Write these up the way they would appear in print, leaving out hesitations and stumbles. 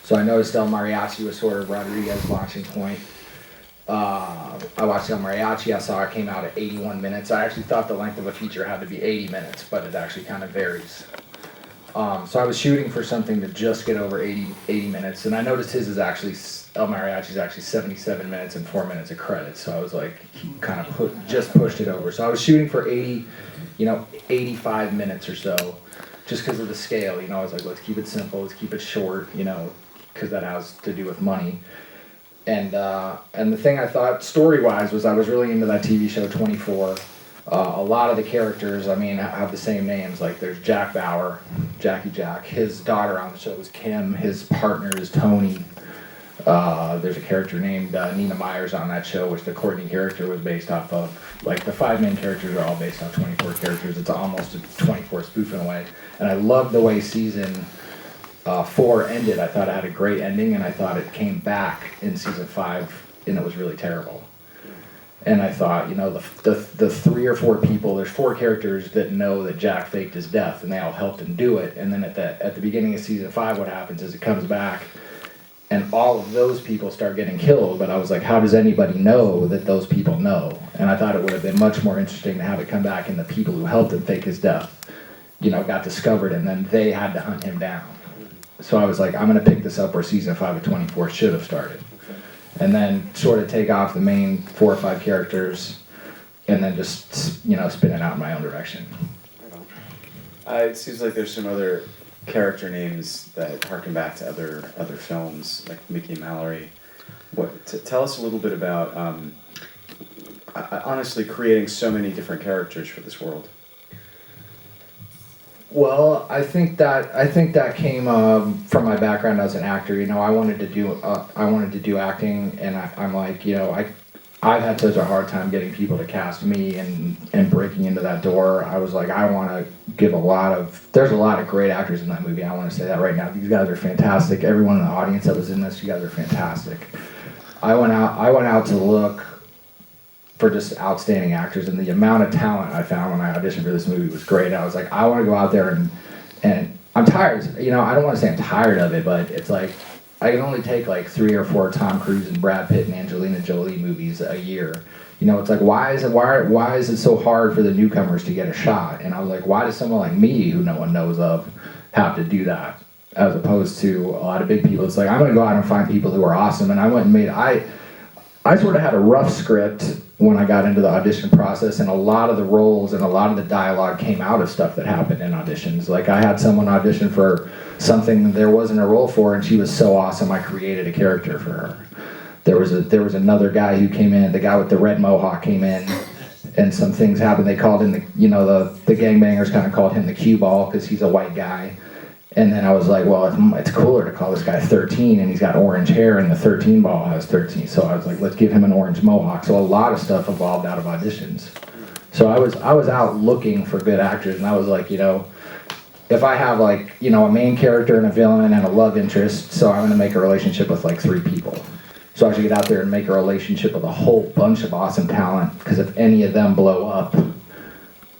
So I noticed El Mariachi was sort of Rodriguez's launching point. I watched El Mariachi. I saw it came out at 81 minutes. I actually thought the length of a feature had to be 80 minutes, but it actually kind of varies. So I was shooting for something to just get over 80 minutes, and I noticed his is actually, El Mariachi's actually 77 minutes and 4 minutes of credits. So I was like, he kind of just pushed it over. So I was shooting for 85 minutes or so, just because of the scale. I was like, let's keep it simple, let's keep it short, because that has to do with money. And the thing I thought story-wise was I was really into that TV show 24. A lot of the characters, have the same names. Like there's Jack Bauer, Jackie Jack. His daughter on the show is Kim. His partner is Tony. There's a character named Nina Myers on that show, which the Courtney character was based off of. Like the 5 main characters are all based off 24 characters. It's almost a 24 spoof in a way. And I loved the way season 4 ended. I thought it had a great ending, and I thought it came back in season 5, and it was really terrible. And I thought, the 3 or 4 people, there's 4 characters that know that Jack faked his death, and they all helped him do it. And then at the beginning of season 5, what happens is it comes back, and all of those people start getting killed. But I was like, how does anybody know that those people know? And I thought it would have been much more interesting to have it come back, and the people who helped him fake his death, got discovered, and then they had to hunt him down. So I was like, I'm going to pick this up where season 5 of 24 should have started. And then sort of take off the main 4 or 5 characters, and then just, spin it out in my own direction. It seems like there's some other character names that harken back to other films, like Mickey and Mallory. Tell us a little bit about, honestly, creating so many different characters for this world. Well, I think that came from my background as an actor. I wanted to do acting, and I'm like, I've had such a hard time getting people to cast me and breaking into that door. I was like, I want to give there's a lot of great actors in that movie. I want to say that right now. These guys are fantastic. Everyone in the audience that was in this, you guys are fantastic. I went out to look for just outstanding actors, and the amount of talent I found when I auditioned for this movie was great. I was like, I want to go out there and I'm tired. I don't want to say I'm tired of it, but it's like I can only take like 3 or 4 Tom Cruise and Brad Pitt and Angelina Jolie movies a year. It's like why is it so hard for the newcomers to get a shot? And I was like, why does someone like me, who no one knows of, have to do that? As opposed to a lot of big people. It's like I'm gonna go out and find people who are awesome. And I went and I sort of had a rough script when I got into the audition process, and a lot of the roles and a lot of the dialogue came out of stuff that happened in auditions. Like I had someone audition for something there wasn't a role for, and she was so awesome I created a character for her. There was another guy who came in, the guy with the red mohawk came in, and some things happened. They called him the gangbangers kind of called him the cue ball because he's a white guy. And then I was like, well, it's cooler to call this guy 13, and he's got orange hair, and the 13 ball has 13. So I was like, let's give him an orange mohawk. So a lot of stuff evolved out of auditions. So I was out looking for good actors, and I was like, if I have like, a main character and a villain and a love interest, so I'm going to make a relationship with like 3 people. So I should get out there and make a relationship with a whole bunch of awesome talent, because if any of them blow up,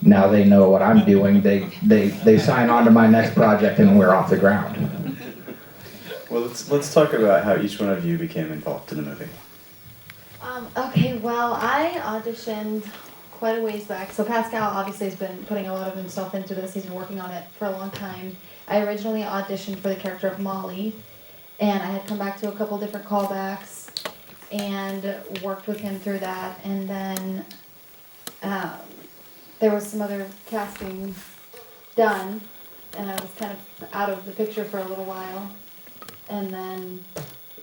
now they know what I'm doing. They sign on to my next project, and we're off the ground. Well, let's talk about how each one of you became involved in the movie. Okay, well, I auditioned quite a ways back. So Pascal obviously has been putting a lot of himself into this. He's been working on it for a long time. I originally auditioned for the character of Molly, and I had come back to a couple different callbacks and worked with him through that. And then there was some other casting done, and I was kind of out of the picture for a little while. And then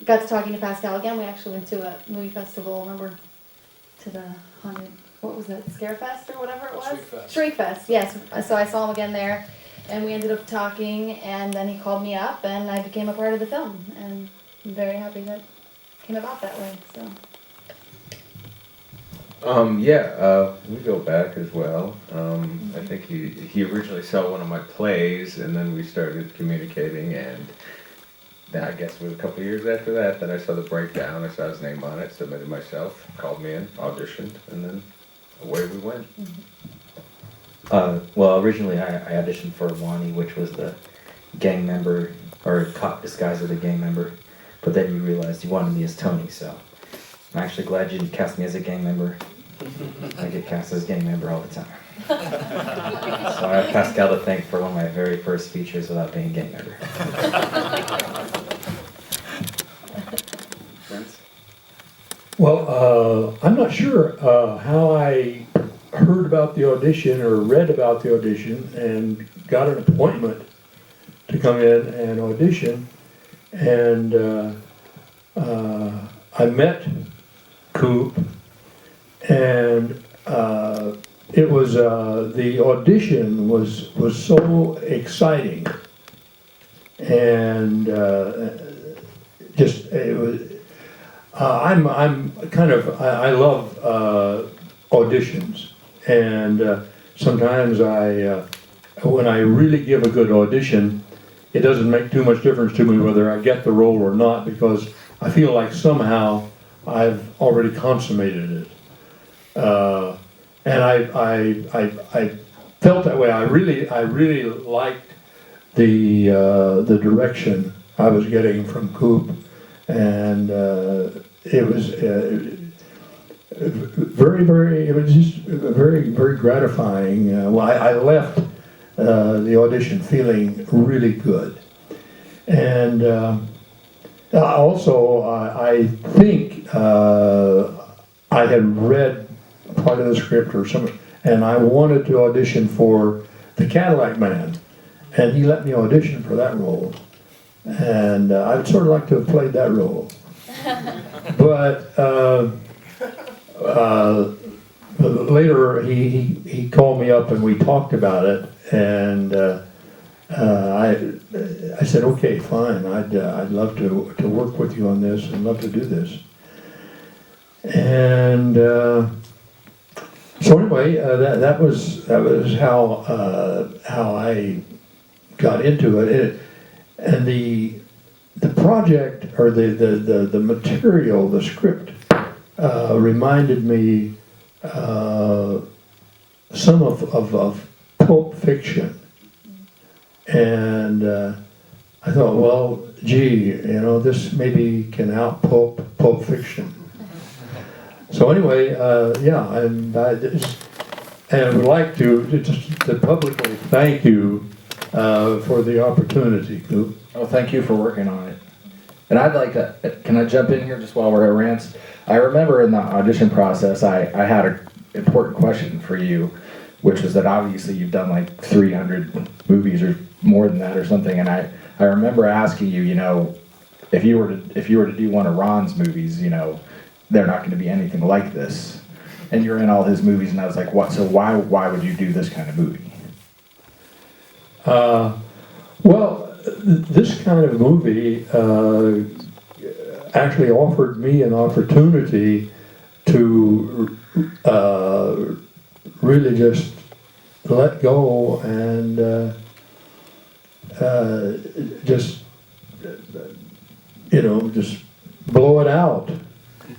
got to talking to Pascal again. We actually went to a movie festival, remember? To the haunted, what was it, Scarefest or whatever it was? Shriekfest, yes. So I saw him again there, and we ended up talking, and then he called me up, and I became a part of the film. And I'm very happy that it came about that way, so. We go back as well. I think he originally saw one of my plays, and then we started communicating, and then I guess it was a couple of years after that I saw the breakdown. I saw his name on it, submitted myself, called me in, auditioned, and then away we went. Well, originally I auditioned for Wani, which was the gang member or a cop disguised as a gang member. But then you realized you wanted me as Tony, so I'm actually glad you didn't cast me as a gang member. I get cast as a gang member all the time. So I have Pascal to thank for one of my very first features without being a gang member. Rance? Well, I'm not sure how I heard about the audition or read about the audition and got an appointment to come in and audition. And I met Coop, and it was the audition was so exciting, and just it was. I'm kind of I love auditions, and sometimes when I really give a good audition, it doesn't make too much difference to me whether I get the role or not, because I feel like somehow I've already consummated it. And I felt that way. I really liked the direction I was getting from Coop, and it was it was just very gratifying. Well, I left the audition feeling really good, and also I think I had read part of the script or something, and I wanted to audition for the Cadillac Man, and he let me audition for that role, and I'd sort of like to have played that role, but later he called me up and we talked about it, and I said, okay, fine, I'd love to work with you on this and love to do this. And so anyway, that was how I got into it. And the project, or the material, the script, reminded me some of Pulp Fiction. And I thought, well, gee, this maybe can out-pulp Pulp Fiction. So anyway, yeah, and I would like to publicly thank you for the opportunity, Coop. Oh, thank you for working on it. And I'd like to, can I jump in here just while we're at Rance? I remember in the audition process, I had an important question for you, which was that obviously you've done like 300 movies or more than that or something, and I remember asking you, if you were to do one of Ron's movies, they're not going to be anything like this. And you're in all his movies, and I was like, what? So why would you do this kind of movie? Well, this kind of movie actually offered me an opportunity to really just let go and just blow it out.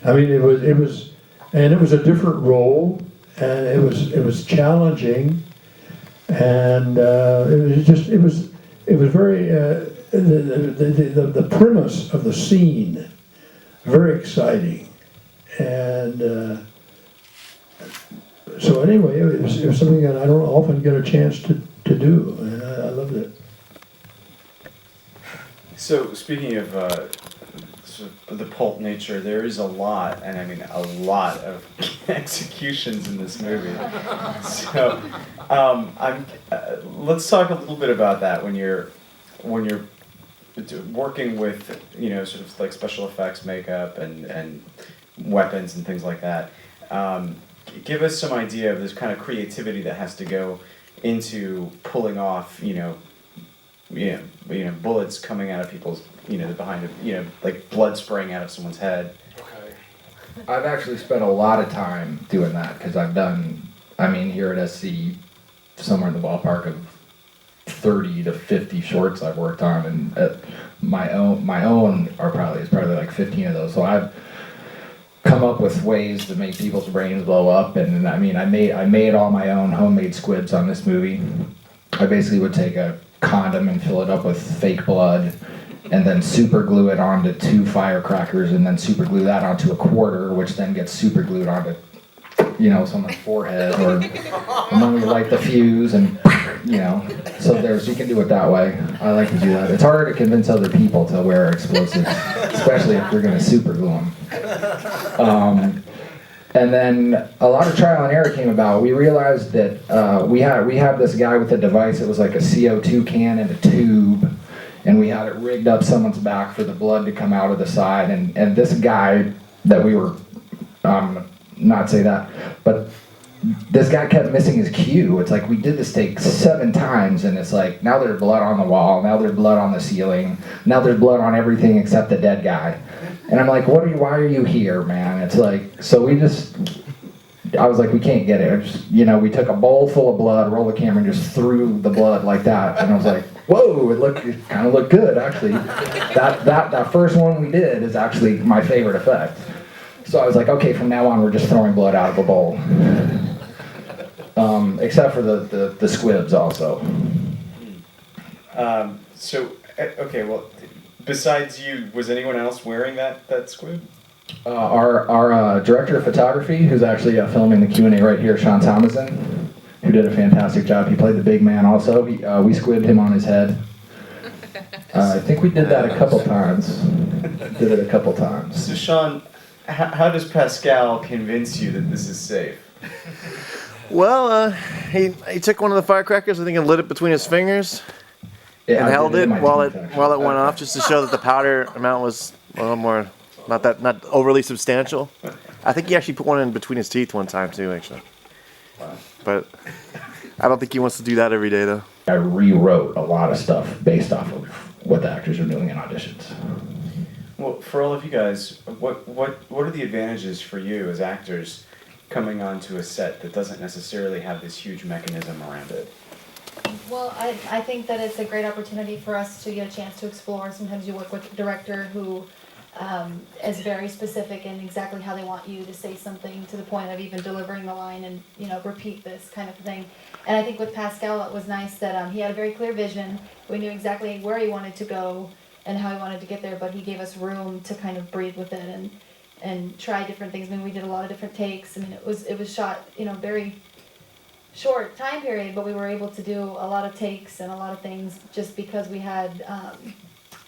I mean, it was a different role, and it was challenging, and it was very the premise of the scene very exciting, and so anyway, it was something that I don't often get a chance to do, and I loved it. So speaking of sort of the pulp nature, there is a lot, and I mean a lot of executions in this movie. So let's talk a little bit about that when you're working with sort of like special effects, makeup, and weapons and things like that. Give us some idea of this kind of creativity that has to go into pulling off bullets coming out of people's, behind like blood spraying out of someone's head. Okay. I've actually spent a lot of time doing that, because here at SC, somewhere in the ballpark of 30 to 50 shorts I've worked on, and my own is probably like 15 of those. So I've come up with ways to make people's brains blow up, and I made all my own homemade squibs on this movie. I basically would take a condom and fill it up with fake blood, and then super glue it onto 2 firecrackers, and then super glue that onto a quarter, which then gets super glued onto, someone's forehead, or and then we light the fuse, and so you can do it that way. I like to do that. It's harder to convince other people to wear explosives, especially if you're going to super glue them. And then a lot of trial and error came about. We realized that we had this guy with a device that was like a CO2 can and a tube, and we had it rigged up someone's back for the blood to come out of the side. And this guy that we were, not say that, but this guy kept missing his cue. It's like we did this take 7 times, and it's like now there's blood on the wall, now there's blood on the ceiling, now there's blood on everything except the dead guy. And I'm like, why are you here, man? It's like, so I was like, we can't get it. We took a bowl full of blood, rolled the camera, and just threw the blood like that. And I was like, whoa, it kind of looked good, actually. That first one we did is actually my favorite effect. So I was like, okay, from now on, we're just throwing blood out of a bowl. Except for the squibs also. Okay, well, besides you, was anyone else wearing that squib? Our director of photography, who's actually filming the Q&A right here, Sean Thomason, who did a fantastic job. He played the big man also. We squibbed him on his head. I think we did that a couple times. So Sean, how does Pascal convince you that this is safe? Well, he took one of the firecrackers, I think, and lit it between his fingers, Yeah, and I held did it in my while it teeth, actually. went off, just to show that the powder amount was a little more, not overly substantial. I think he actually put one in between his teeth one time too, actually. But I don't think he wants to do that every day, though. I rewrote a lot of stuff based off of what the actors are doing in auditions. Well, for all of you guys, what are the advantages for you as actors coming onto a set that doesn't necessarily have this huge mechanism around it? Well, I think that it's a great opportunity for us to get a chance to explore. Sometimes you work with a director who is very specific in exactly how they want you to say something, to the point of even delivering the line and repeat this kind of thing. And I think with Pascal, it was nice that he had a very clear vision. We knew exactly where he wanted to go and how he wanted to get there, but he gave us room to kind of breathe with it and try different things. I mean, we did a lot of different takes. I mean, it was shot very short time period, but we were able to do a lot of takes and a lot of things just because we had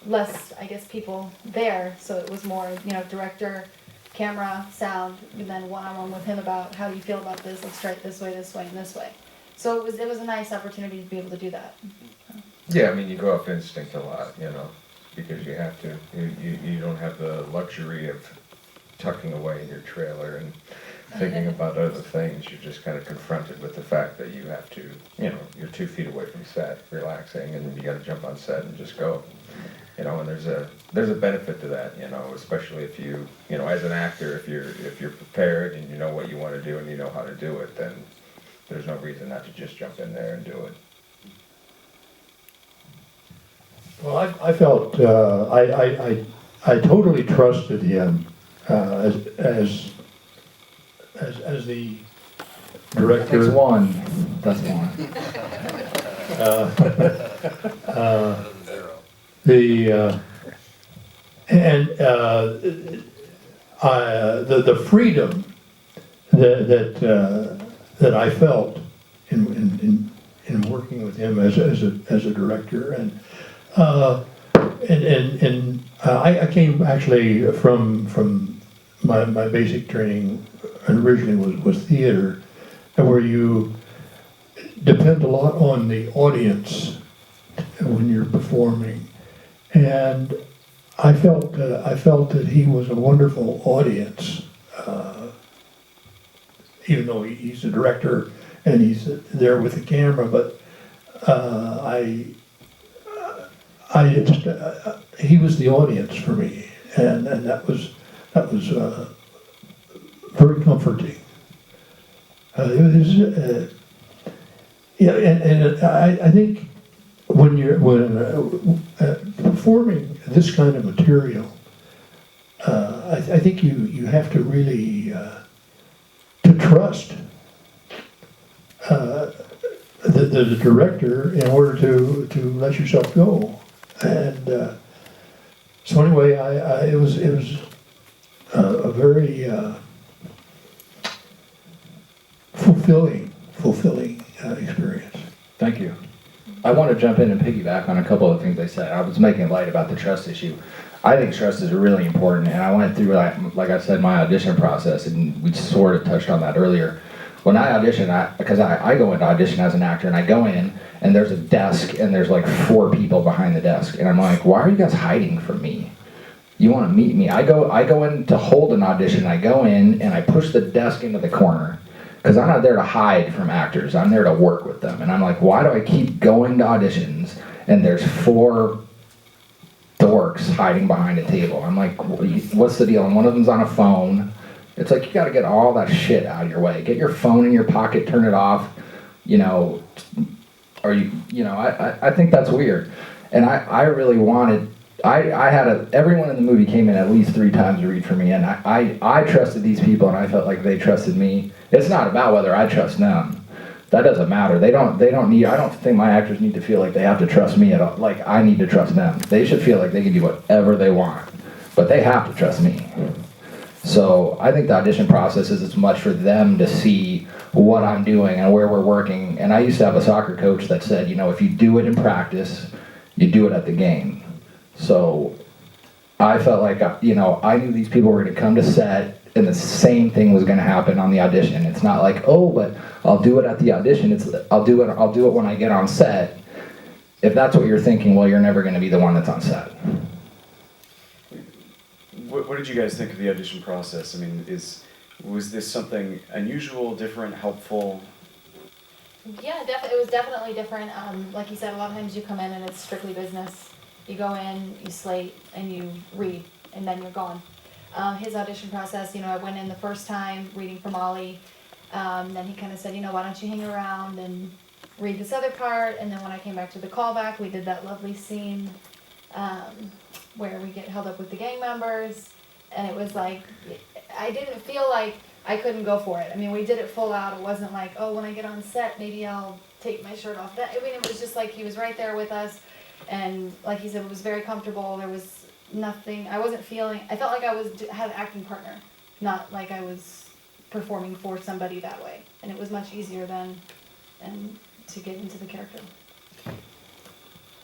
less, I guess, people there. So it was more, director, camera, sound, and then one-on-one with him about how do you feel about this? Let's try it this way, and this way. So it was a nice opportunity to be able to do that. Yeah, I mean, you go off instinct a lot, because you have to. You don't have the luxury of tucking away in your trailer and thinking about other things. You're just kind of confronted with the fact that you have to, you're 2 feet away from set, relaxing, and then you got to jump on set and just go. And there's a benefit to that, especially if you, as an actor, if you're prepared and you know what you want to do and you know how to do it, then there's no reason not to just jump in there and do it. Well, I felt I totally trusted him as the director. Takes one. That's one. The freedom that I felt in working with him as a director, and I came actually from my basic training originally was theater, and where you depend a lot on the audience when you're performing, and I felt that he was a wonderful audience, even though he's the director and he's there with the camera, but he was the audience for me, and that was very comforting. I think when performing this kind of material, I think you have to really to trust the director in order to let yourself go, and So anyway, it was a very fulfilling experience. Thank you. I want to jump in and piggyback on a couple of things they said. I was making light about the trust issue. I think trust is really important, and I went through, like I said, my audition process, and we sort of touched on that earlier. When I audition, because I go into audition as an actor, and I go in, and there's a desk, and there's like 4 people behind the desk, and I'm like, why are you guys hiding from me? You want to meet me? I go in to hold an audition. I go in, and I push the desk into the corner. Because I'm not there to hide from actors, I'm there to work with them. And I'm like, why do I keep going to auditions and there's 4 dorks hiding behind a table? I'm like, what's the deal? And one of them's on a phone. It's like, you gotta get all that shit out of your way. Get your phone in your pocket, turn it off, you know, or I think that's weird. And I really wanted, everyone in the movie came in at least 3 times to read for me, and I trusted these people, and I felt like they trusted me. It's not about whether I trust them. That doesn't matter. They don't need, I don't think my actors need to feel like they have to trust me at all. Like, I need to trust them. They should feel like they can do whatever they want, but they have to trust me. So I think the audition process is as much for them to see what I'm doing and where we're working. And I used to have a soccer coach that said, if you do it in practice, you do it at the game. So I felt like, I knew these people were going to come to set, and the same thing was going to happen on the audition. It's not like, oh, but I'll do it at the audition. It's I'll do it when I get on set. If that's what you're thinking, well, you're never going to be the one that's on set. What did you guys think of the audition process? I mean, was this something unusual, different, helpful? Yeah, it was definitely different. Like you said, a lot of times you come in and it's strictly business. You go in, you slate, and you read, and then you're gone. His audition process, I went in the first time reading from Ollie. Then he kind of said, why don't you hang around and read this other part? And then when I came back to the callback, we did that lovely scene where we get held up with the gang members. And it was like, I didn't feel like I couldn't go for it. I mean, we did it full out. It wasn't like, oh, when I get on set, maybe I'll take my shirt off. I mean, it was just like he was right there with us. And like he said, it was very comfortable. There was nothing, I felt like I had an acting partner, not like I was performing for somebody that way. And it was much easier then and to get into the character.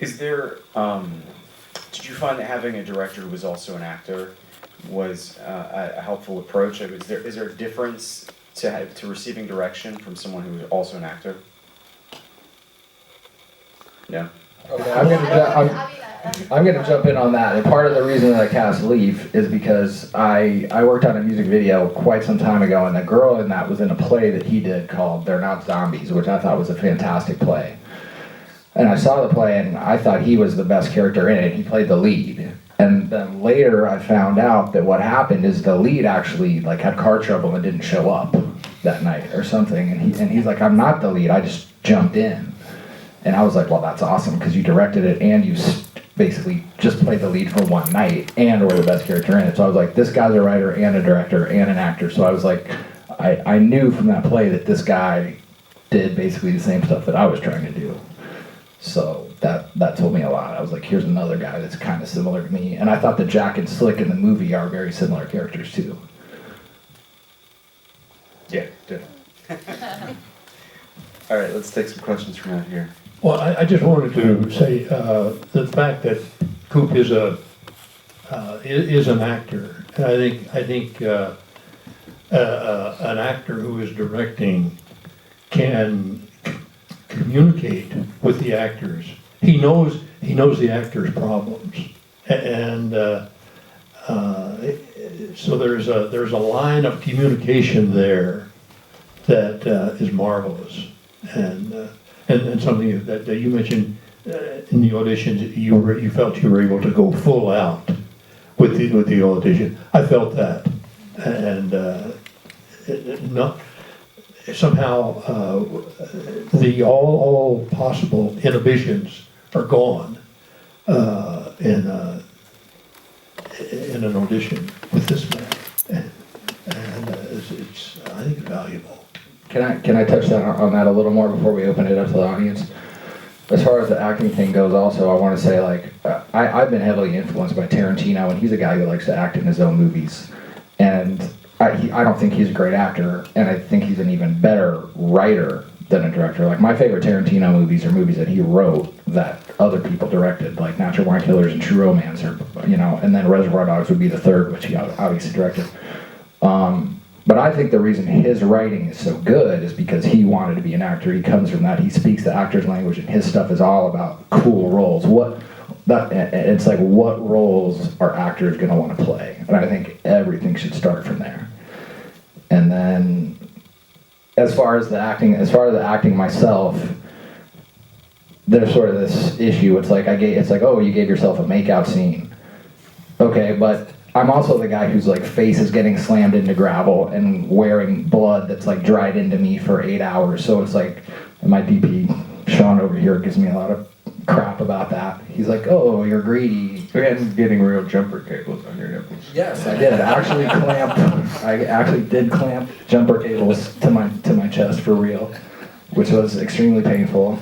Is there, did you find that having a director who was also an actor was a helpful approach? Is there a difference to receiving direction from someone who is also an actor? No? Okay, I'm gonna jump in on that. And part of the reason that I cast Leaf is because I worked on a music video quite some time ago, and the girl in that was in a play that he did called They're Not Zombies, which I thought was a fantastic play. And I saw the play, and I thought he was the best character in it. He played the lead. And then later I found out that what happened is the lead actually had car trouble and didn't show up that night or something. And he's like, I'm not the lead, I just jumped in. And I was like, well, that's awesome, because you directed it and you basically just played the lead for one night and were the best character in it. So I was like, this guy's a writer and a director and an actor. So I was like, I knew from that play that this guy did basically the same stuff that I was trying to do. So that told me a lot. I was like, here's another guy that's kind of similar to me. And I thought that Jack and Slick in the movie are very similar characters too. Yeah, definitely. All right, let's take some questions from out here. Well, I just wanted to say the fact that Coop is an actor. And I think an actor who is directing can communicate with the actors. He knows the actors' problems, and so there's a line of communication there that is marvelous. And something that you mentioned in the auditions, you felt you were able to go full out with the audition. I felt that, and not somehow the all possible inhibitions are gone in an audition with this man, and it's I think valuable. Can I touch on that a little more before we open it up to the audience? as far as the acting thing goes, also, I want to say, like, I've been heavily influenced by Tarantino, and he's a guy who likes to act in his own movies. And I don't think he's a great actor, and I think he's an even better writer than a director. Like, my favorite Tarantino movies are movies that he wrote that other people directed, like Natural Born Killers and True Romance, or, you know, and then Reservoir Dogs would be the third, which he obviously directed. But I think the reason his writing is so good is because he wanted to be an actor. He comes from that. He speaks the actor's language, and his stuff is all about cool roles. It's like, what roles are actors going to want to play? And I think everything should start from there. And then, as far as the acting myself, there's sort of this issue. It's like, oh, you gave yourself a makeout scene. Okay, but I'm also the guy whose, like, face is getting slammed into gravel and wearing blood that's, like, dried into me for 8 hours. So it's like, my DP, Sean over here, gives me a lot of crap about that. He's like, oh, you're greedy. And getting real jumper cables on your nipples. Yes, I did. I actually did clamp jumper cables to my chest for real, which was extremely painful.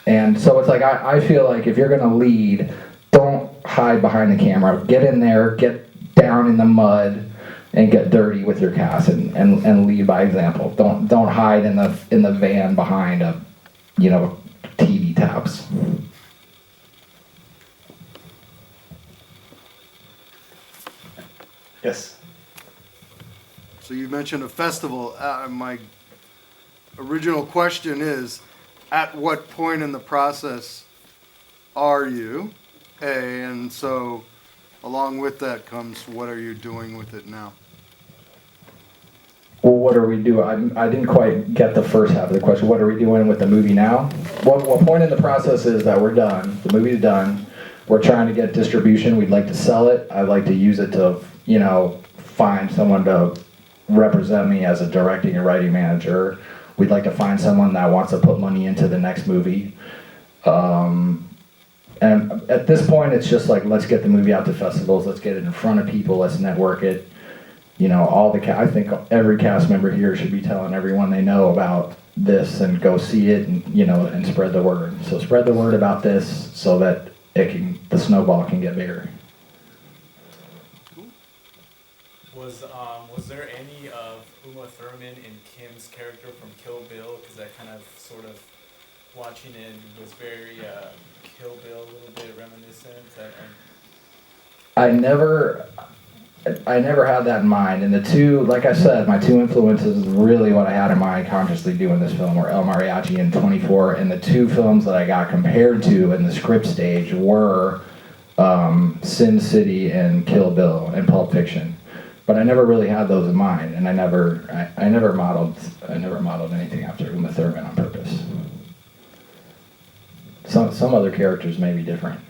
And so it's like, I feel like if you're gonna lead, don't hide behind the camera. Get in there, get down in the mud, and get dirty with your cast, and lead by example. Don't hide in the van behind TV tabs. Yes. So you mentioned a festival. My original question is, at what point in the process are you? And so along with that comes, what are you doing with it now? Well, what are we doing? I didn't quite get the first half of the question. What are we doing with the movie now? What point in the process is that we're done? The movie's done. We're trying to get distribution. We'd like to sell it. I'd like to use it to, find someone to represent me as a directing and writing manager. We'd like to find someone that wants to put money into the next movie. And at this point, it's just like, let's get the movie out to festivals. Let's get it in front of people. Let's network it. I think every cast member here should be telling everyone they know about this and go see it, and and spread the word. So spread the word about this so that the snowball can get bigger. Was there any of Uma Thurman and Kim's character from Kill Bill? Because I kind of sort of watching it was very Kill Bill, a little bit reminiscent. I never had that in mind. And the two, like I said, my two influences, really what I had in mind consciously doing this film were El Mariachi and 24. And the two films that I got compared to in the script stage were Sin City and Kill Bill and Pulp Fiction. But I never really had those in mind, and I never modeled anything after Uma Thurman on purpose. Some other characters may be different.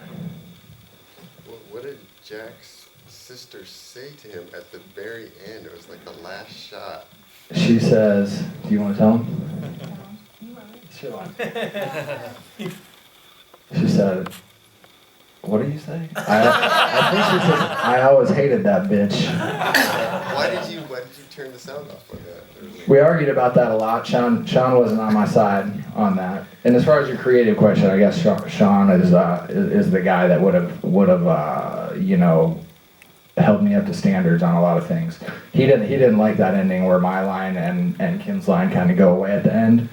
What did Jack's sister say to him at the very end? It was like the last shot. She says, "Do you want to tell him?" Sure. She said, "What did you say?" I think she said, "I always hated that bitch." Why did you turn the sound off like that? We argued about that a lot. Sean wasn't on my side on that. And as far as your creative question, I guess Sean is the guy that would have held me up to standards on a lot of things. He didn't like that ending where my line and Kim's line kind of go away at the end.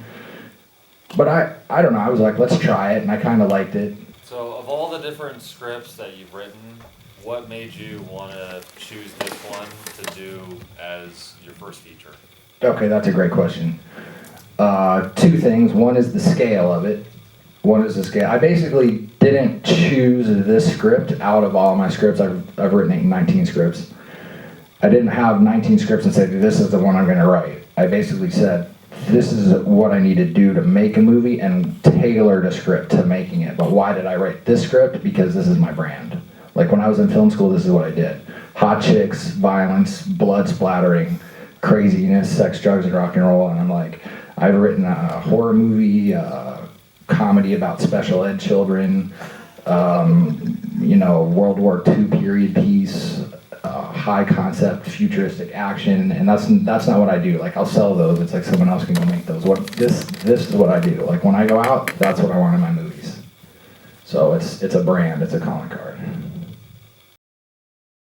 But I don't know. I was like, let's try it, and I kind of liked it. So, of all the different scripts that you've written, what made you want to choose this one to do as your first feature? Okay, that's a great question. Two things. One is the scale of it. I basically didn't choose this script out of all my scripts. I've written 19 scripts. I didn't have 19 scripts and say, this is the one I'm going to write. I basically said, this is what I need to do to make a movie, and tailored a script to making it. But why did I write this script? Because this is my brand. Like when I was in film school, this is what I did. Hot chicks, violence, blood splattering, craziness, sex, drugs, and rock and roll. And I'm like, I've written a horror movie, comedy about special ed children, World War II period piece, high concept futuristic action, and that's not what I do. Like, I'll sell those. It's like someone else can go make those. This is what I do. Like, when I go out, that's what I want in my movies. So it's a brand, it's a calling card.